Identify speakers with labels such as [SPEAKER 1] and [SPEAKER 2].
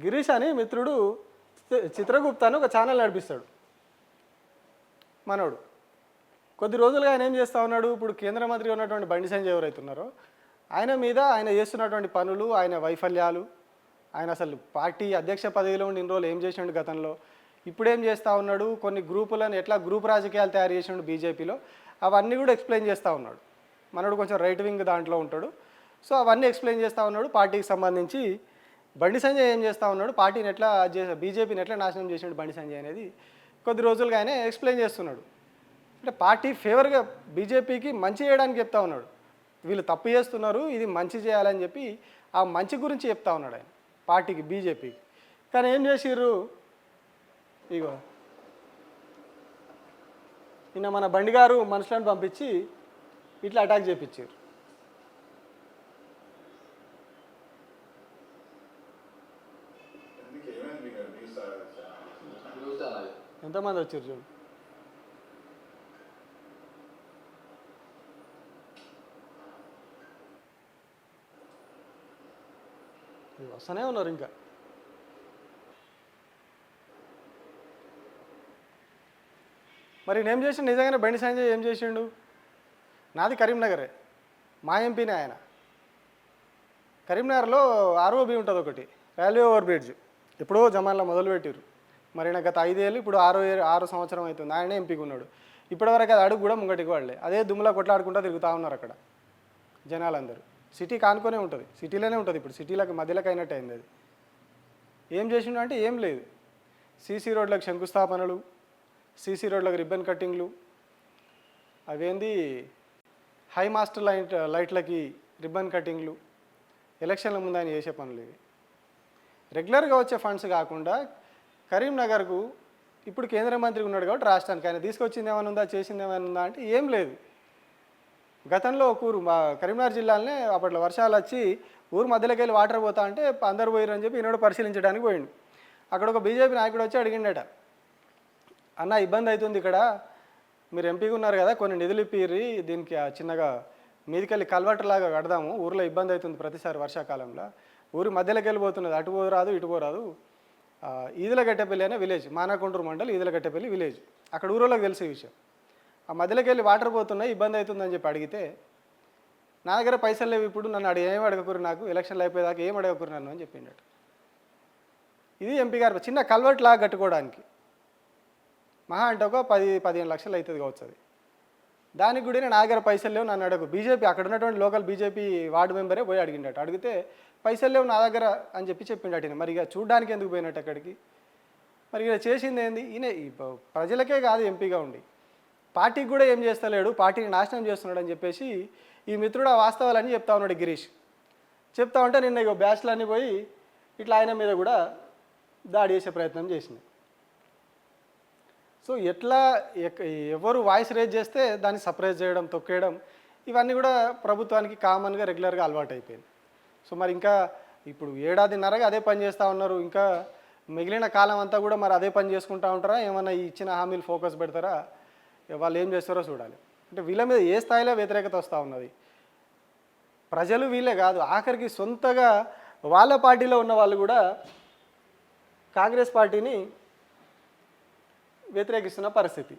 [SPEAKER 1] గిరీష్ అని మిత్రుడు చిత్రగుప్త అని ఒక ఛానల్ నడిపిస్తాడు మనోడు. కొద్ది రోజులుగా ఆయన ఏం చేస్తూ ఉన్నాడు, ఇప్పుడు కేంద్ర మంత్రి ఉన్నటువంటి బండి సంజయ్ ఎవరైతే ఉన్నారో ఆయన మీద ఆయన చేస్తున్నటువంటి పనులు, ఆయన వైఫల్యాలు, ఆయన అసలు పార్టీ అధ్యక్ష పదవిలో ఉండి ఇన్ని రోజులు ఏం చేసినాడు గతంలో, ఇప్పుడేం చేస్తూ ఉన్నాడు, కొన్ని గ్రూపులను ఎట్లా గ్రూప్ రాజకీయాలు తయారు చేసినాడు బీజేపీలో, అవన్నీ కూడా ఎక్స్ప్లెయిన్ చేస్తూ ఉన్నాడు. మనోడు కొంచెం రైట్ వింగ్ దాంట్లో ఉంటాడు. సో అవన్నీ ఎక్స్ప్లెయిన్ చేస్తూ ఉన్నాడు. పార్టీకి సంబంధించి బండి సంజయ్ ఏం చేస్తూ ఉన్నాడు, పార్టీని ఎట్లా బీజేపీని ఎట్లా నాశనం చేసినాడు బండి సంజయ్ అనేది కొద్ది రోజులుగా ఆయన ఎక్స్ప్లెయిన్ చేస్తున్నాడు. అంటే పార్టీ ఫేవర్గా బీజేపీకి మంచి చేయడానికి చెప్తా ఉన్నాడు. వీళ్ళు తప్పు చేస్తున్నారు, ఇది మంచి చేయాలని చెప్పి ఆ మంచి గురించి చెప్తా ఉన్నాడు ఆయన పార్టీకి, బీజేపీకి. కానీ ఏం చేసిర్రు, ఇగో నిన్న మన బండి గారు మనుషులను పంపించి ఇట్లా అటాక్ చేయించారు. ఎంతమంది వచ్చారు చూడు. వస్తూనే ఉన్నారు ఇంకా. మరి నేనేం చేసిండు, నిజంగానే బండి సంజయ్ ఏం చేసిండు, నాది కరీంనగరే, మా ఎంపీనే ఆయన. కరీంనగర్లో ఆర్ఓబి ఉంటుంది ఒకటి, రైల్వే ఓవర్ బ్రిడ్జ్, ఎప్పుడో జమాన్లో మొదలుపెట్టారు. మరి నా గత 5 ఏళ్ళు, ఇప్పుడు 6 సంవత్సరం అవుతుంది ఆయనే ఎంపీగా ఉన్నాడు. ఇప్పటివరకు అది అడుగు కూడా ముంగటికి వాళ్ళే, అదే దుమ్ములా కొట్లాడుకుంటూ తిరుగుతూ ఉన్నారు అక్కడ జనాలందరూ. సిటీ కానుకొనే ఉంటుంది, సిటీలోనే ఉంటుంది, ఇప్పుడు సిటీలకు మధ్యలోకి అయినట్టు అయింది అది. ఏం చేసిండు అంటే ఏం లేదు, సీసీ రోడ్లకు శంకుస్థాపనలు, సీసీ రోడ్లకు రిబ్బన్ కట్టింగ్లు, అవేంది హై మాస్టర్ లైట్లకి రిబ్బన్ కటింగ్లు, ఎలక్షన్ల ముందు ఆయన చేసే పనులు ఇవి. రెగ్యులర్గా వచ్చే ఫండ్స్ కాకుండా కరీంనగర్కు ఇప్పుడు కేంద్ర మంత్రి ఉన్నాడు కాబట్టి రాష్ట్రానికి ఆయన తీసుకొచ్చింది ఏమైనా ఉందా, చేసింది ఏమైనా ఉందా అంటే ఏం లేదు. గతంలో ఒక ఊరు మా కరీంనగర్ జిల్లాలోనే అప్పట్లో వర్షాలు వచ్చి ఊరు మధ్యలోకి వెళ్ళి వాటర్ పోతా అంటే అందరు పోయారు అని చెప్పి ఈనాడు పరిశీలించడానికి పోయిండు. అక్కడ ఒక బీజేపీ నాయకుడు వచ్చి అడిగిండట, అన్న ఇబ్బంది అవుతుంది ఇక్కడ, మీరు ఎంపీగా ఉన్నారు కదా, కొన్ని నిధులు ఇప్పిర్రి, దీనికి చిన్నగా మీదికెళ్ళి కల్వర్టలాగా కడదాము, ఊరిలో ఇబ్బంది అవుతుంది ప్రతిసారి వర్షాకాలంలో, ఊరి మధ్యలోకి వెళ్ళిపోతున్నది, అటు పోరాదు ఇటు పోరాదు. ఈదులగట్టెపల్లి అనే విలేజ్, మానకొండూరు మండల్ ఈదులగట్టెపల్లి విలేజ్, అక్కడ ఊరోళ్ళకి తెలిసే విషయం. ఆ మధ్యలోకి వెళ్ళి వాటర్ పోతున్నాయి, ఇబ్బంది అవుతుందని చెప్పి అడిగితే, నా దగ్గర పైసలు లేవు ఇప్పుడు, నన్ను ఏం అడగకూరు, నాకు ఎలక్షన్లు అయిపోయేదాకా ఏం అడగకూరు నన్ను అని చెప్పిండట. ఇది ఎంపీ గారు చిన్న కల్వర్ట్ లాగా కట్టుకోవడానికి మహా అంటే ఒక 10-15 లక్షలు అవుతుంది కావచ్చు అది. దానికి కూడా నా దగ్గర పైసలు లేవు నన్ను అడగకు. బీజేపీ అక్కడ ఉన్నటువంటి లోకల్ బీజేపీ వార్డు మెంబరే పోయి అడిగిండట, అడిగితే పైసలు లేవు నా దగ్గర అని చెప్పి చెప్పిండట. మరి ఇక చూడడానికి ఎందుకు పోయినట్టు అక్కడికి, మరి ఇక చేసింది ఏంది, ఈయన ప్రజలకే కాదు ఎంపీగా ఉండి పార్టీకి కూడా ఏం చేస్తలేడు, పార్టీని నాశనం చేస్తున్నాడు అని చెప్పేసి ఈ మిత్రుడు ఆ వాస్తవాలన్నీ చెప్తా ఉన్నాడు గిరీష్. చెప్తా ఉంటే నిన్న ఇక బ్యాచ్లన్నీ పోయి ఇట్లా ఆయన మీద కూడా దాడి చేసే ప్రయత్నం చేసింది. సో ఎట్లా ఎవరు వాయిస్ రేజ్ చేస్తే దాన్ని సప్రైజ్ చేయడం, తొక్కేయడం, ఇవన్నీ కూడా ప్రభుత్వానికి కామన్గా రెగ్యులర్గా అలవాటు అయిపోయింది. సో మరి ఇంకా ఇప్పుడు 1.5 ఏళ్ళగా అదే పని చేస్తూ ఉన్నారు, ఇంకా మిగిలిన కాలం అంతా కూడా మరి అదే పని చేసుకుంటూ ఉంటారా, ఏమన్నా ఇచ్చిన హామీలు ఫోకస్ పెడతారా, వాళ్ళు ఏం చేస్తారో చూడాలి. అంటే వీళ్ళ మీద ఏ స్థాయిలో వ్యతిరేకత వస్తూ ఉన్నది, ప్రజలు వీళ్ళే కాదు, ఆఖరికి సొంతగా వాళ్ళ పార్టీలో ఉన్న వాళ్ళు కూడా కాంగ్రెస్ పార్టీని వ్యతిరేకిస్తున్న పరిస్థితి.